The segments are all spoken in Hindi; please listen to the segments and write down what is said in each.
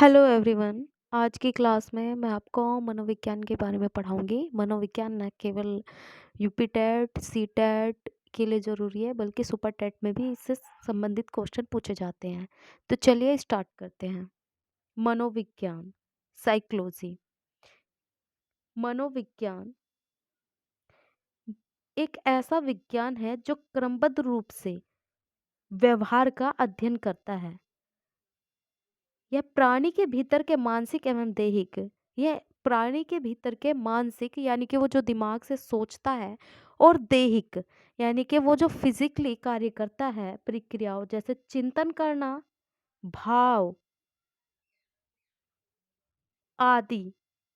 Hello everyone. आज की क्लास में मैं आपको मनोविज्ञान के बारे में पढ़ाऊंगी। मनोविज्ञान न केवल यूपी टेट सी टेट के लिए ज़रूरी है बल्कि सुपर टेट में भी इससे संबंधित क्वेश्चन पूछे जाते हैं। तो चलिए स्टार्ट करते हैं। मनोविज्ञान, साइकोलॉजी। मनोविज्ञान एक ऐसा विज्ञान है जो क्रमबद्ध रूप से व्यवहार का अध्ययन करता है। यह प्राणी के भीतर के मानसिक एवं दैहिक यह प्राणी के भीतर के मानसिक यानी कि वो जो दिमाग से सोचता है, और दैहिक यानी कि वो जो फिजिकली कार्य करता है, प्रक्रियाओं जैसे चिंतन करना, भाव आदि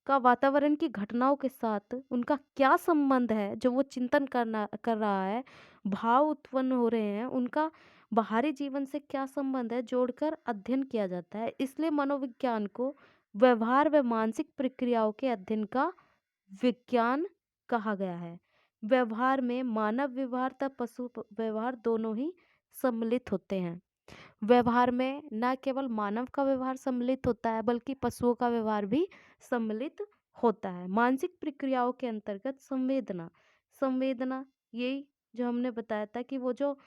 का वातावरण की घटनाओं के साथ उनका क्या संबंध है, जो वो चिंतन करना कर रहा है, भाव उत्पन्न हो रहे हैं, उनका बाहरी जीवन से क्या संबंध है, जोड़कर अध्ययन किया जाता है। इसलिए मनोविज्ञान को व्यवहार व मानसिक प्रक्रियाओं के अध्ययन का विज्ञान कहा गया है। व्यवहार में मानव व्यवहार तथा पशु व्यवहार दोनों ही सम्मिलित होते हैं। व्यवहार में न केवल मानव का व्यवहार सम्मिलित होता है बल्कि पशुओं का व्यवहार भी सम्मिलित होता है। मानसिक प्रक्रियाओं के अंतर्गत संवेदना, संवेदना यही जो हमने बताया था कि वो जो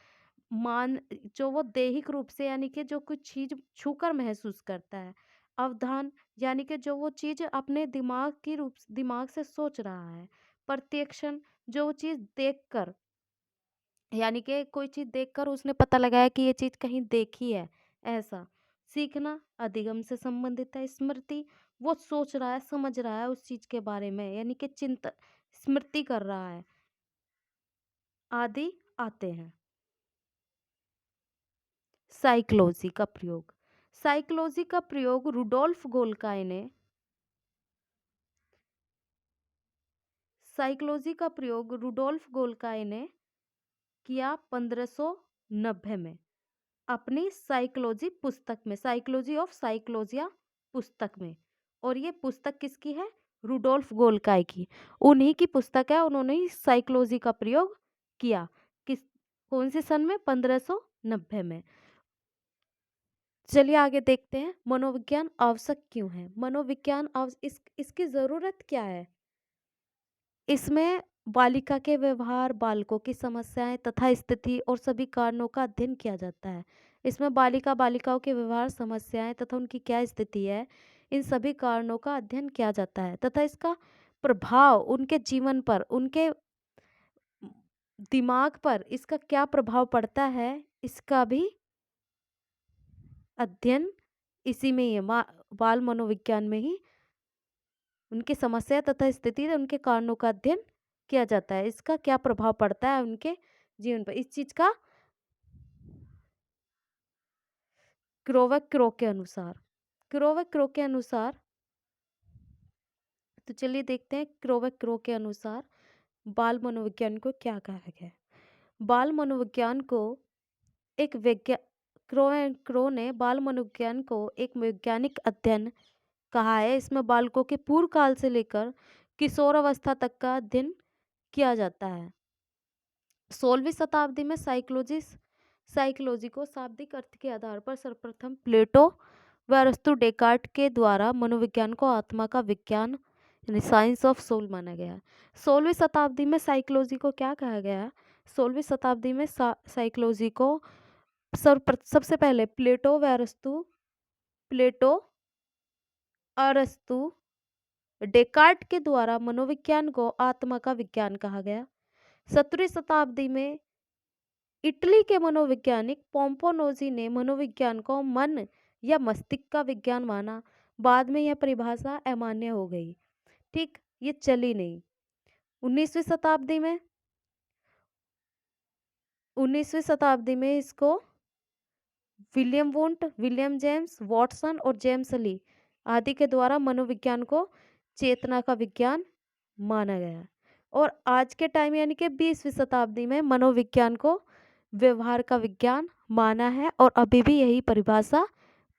मान जो वो दैहिक रूप से यानी कि जो कुछ चीज छूकर महसूस करता है। अवधान यानी कि जो वो चीज अपने दिमाग से सोच रहा है। प्रत्यक्षण जो वो चीज देखकर यानी कि कोई चीज देखकर उसने पता लगाया कि ये चीज कहीं देखी है, ऐसा। सीखना अधिगम से संबंधित है। स्मृति वो सोच रहा है, समझ रहा है उस चीज के बारे में, यानी कि चिंतन स्मृति कर रहा है, आदि आते हैं। साइकोलॉजी का प्रयोग, साइकोलॉजी का प्रयोग रुडोल्फ गोल्काई ने साइकोलॉजी का प्रयोग रुडोल्फ गोल्काई ने किया 1590 में अपनी साइकोलॉजी पुस्तक में, साइकोलॉजी ऑफ साइकोलॉजिया पुस्तक में। और ये पुस्तक किसकी है? रुडोल्फ गोल्काई की। उन्हीं की पुस्तक है, उन्होंने ही साइकोलॉजी का प्रयोग किया। किस कौन से सन में? 1590 में। चलिए आगे देखते हैं। मनोविज्ञान आवश्यक क्यों है? मनोविज्ञान इसकी जरूरत क्या है? इसमें बालिका के व्यवहार, बालकों की समस्याएं तथा स्थिति और सभी कारणों का अध्ययन किया जाता है। इसमें बालिकाओं के व्यवहार, समस्याएं तथा उनकी क्या स्थिति है, इन सभी कारणों का अध्ययन किया जाता है तथा इसका प्रभाव उनके जीवन पर, उनके दिमाग पर इसका क्या प्रभाव पड़ता है, इसका भी अध्ययन इसी में ही है, बाल मनोविज्ञान में ही उनकी समस्या तथा स्थिति, उनके कारणों का अध्ययन किया जाता है। इसका क्या प्रभाव पड़ता है उनके जीवन पर, इस चीज का क्रोवेक क्रो के अनुसार, क्रोवेक क्रो के अनुसार तो चलिए देखते हैं क्रोवेक क्रो के अनुसार बाल मनोविज्ञान को क्या कहा गया है। बाल मनोविज्ञान को एक क्रो ने बाल मनोविज्ञान को एक वैज्ञानिक अध्ययन कहा है। इसमें बालकों के पूर्व काल से लेकर किशोर अवस्था तक का अध्ययन किया जाता है। 16वीं शताब्दी में साइकोलॉजी को शाब्दिक अर्थ के आधार पर सर्वप्रथम प्लेटो व अरस्तु डेकार्ट के द्वारा मनोविज्ञान को आत्मा का विज्ञान यानी साइंस ऑफ सोल माना गया। 16वीं शताब्दी में साइकोलॉजी को क्या कहा गया? 16वीं शताब्दी में साइकोलॉजी को सबसे पहले प्लेटो अरस्तु डेकार्ट के द्वारा मनोविज्ञान को आत्मा का विज्ञान कहा गया। 17वीं शताब्दी में इटली के मनोवैज्ञानिक पोम्पोनोजी ने मनोविज्ञान को मन या मस्तिष्क का विज्ञान माना। बाद में यह परिभाषा अमान्य हो गई, ठीक, ये चली नहीं। 19वीं शताब्दी में 19वीं शताब्दी में इसको William Wundt, William James Watson और जेम्स ली आदि के द्वारा मनोविज्ञान को चेतना का विज्ञान माना गया। और आज के टाइम यानी कि 20वीं शताब्दी में मनोविज्ञान को व्यवहार का विज्ञान माना है, और अभी भी यही परिभाषा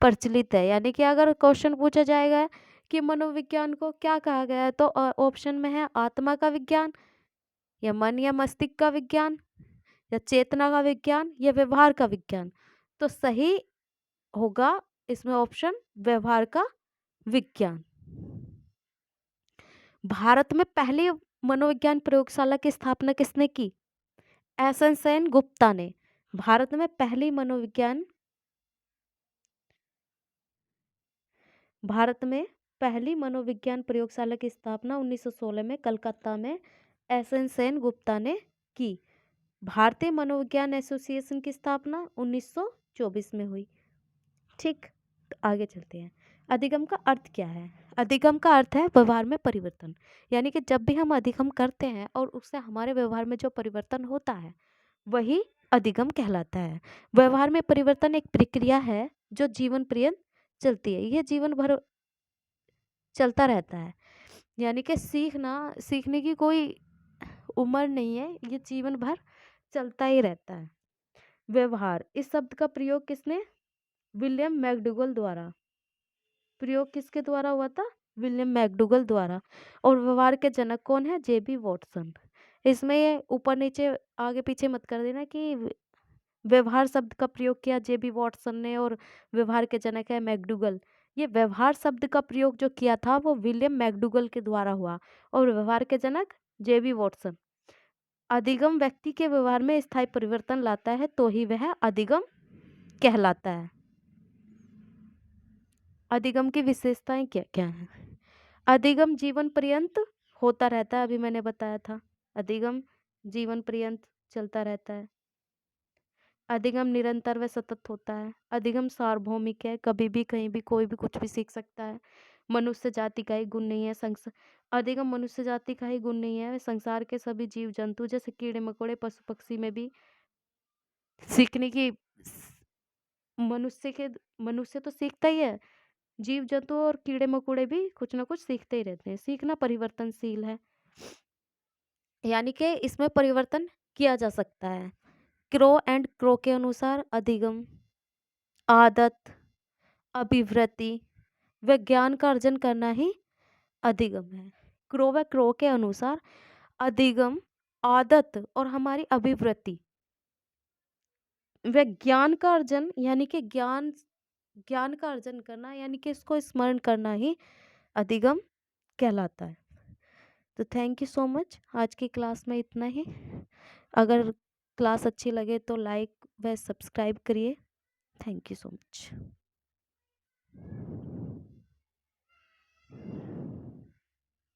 प्रचलित है। यानी कि अगर क्वेश्चन पूछा जाएगा कि मनोविज्ञान को क्या कहा गया है, तो ऑप्शन में है आत्मा का विज्ञान, या मन या मस्तिष्क का विज्ञान, या चेतना का विज्ञान, या व्यवहार का विज्ञान। तो सही होगा इसमें ऑप्शन व्यवहार का विज्ञान। भारत में पहली मनोविज्ञान प्रयोगशाला की स्थापना किसने की? एस एन सेन गुप्ता ने। भारत में पहली मनोविज्ञान भारत में पहली मनोविज्ञान प्रयोगशाला की स्थापना 1916 में कलकत्ता में एस एन सेन गुप्ता ने की। भारतीय मनोविज्ञान एसोसिएशन की स्थापना 1924 में हुई। ठीक, तो आगे चलते हैं। अधिगम का अर्थ क्या है? अधिगम का अर्थ है व्यवहार में परिवर्तन। यानी कि जब भी हम अधिगम करते हैं और उससे हमारे व्यवहार में जो परिवर्तन होता है वही अधिगम कहलाता है। व्यवहार में परिवर्तन एक प्रक्रिया है जो जीवन पर्यंत चलती है। यह जीवन भर चलता रहता है। यानी कि सीखने की कोई उम्र नहीं है, ये जीवन भर चलता ही रहता है। व्यवहार, इस शब्द का प्रयोग किसने? विलियम मैकडूगल द्वारा। प्रयोग किसके द्वारा हुआ था? विलियम मैकडूगल द्वारा। और व्यवहार के जनक कौन है? जेबी वॉटसन। इसमें ये ऊपर नीचे आगे पीछे मत कर देना कि व्यवहार शब्द का प्रयोग किया जेबी वॉटसन ने और व्यवहार के जनक है मैकडूगल। ये व्यवहार शब्द का प्रयोग जो किया था वो विलियम मैकडूगल के द्वारा हुआ और व्यवहार के जनक जेबी वॉटसन। अधिगम व्यक्ति के व्यवहार में स्थायी परिवर्तन लाता है तो ही वह अधिगम कहलाता है। अधिगम की विशेषताएं क्या क्या हैं? अधिगम जीवन पर्यंत होता रहता है, अभी मैंने बताया था। अधिगम जीवन पर्यंत चलता रहता है। अधिगम निरंतर व सतत होता है। अधिगम सार्वभौमिक है, कभी भी कहीं भी कोई भी कुछ भी सीख सकता है। मनुष्य जाति का ही गुण नहीं है। अधिगम मनुष्य जाति का ही गुण नहीं है, संसार के सभी जीव जंतु जैसे कीड़े मकोड़े पशु पक्षी में भी सीखने की मनुष्य तो सीखता ही है। जीव जंतु और कीड़े मकोड़े भी कुछ ना कुछ सीखते ही रहते हैं। सीखना परिवर्तनशील है, यानी कि इसमें परिवर्तन किया जा सकता है। क्रो एंड क्रो के अनुसार अधिगम आदत, अभिवृत्ति व ज्ञान का अर्जन करना ही अधिगम है। क्रो व क्रो के अनुसार अधिगम आदत और हमारी अभिवृत्ति व ज्ञान का अर्जन, यानी कि ज्ञान का अर्जन करना, यानी कि इसको स्मरण करना ही अधिगम कहलाता है। तो थैंक यू सो मच। आज की क्लास में इतना ही। अगर क्लास अच्छी लगे तो लाइक व सब्सक्राइब करिए। Thank you so much.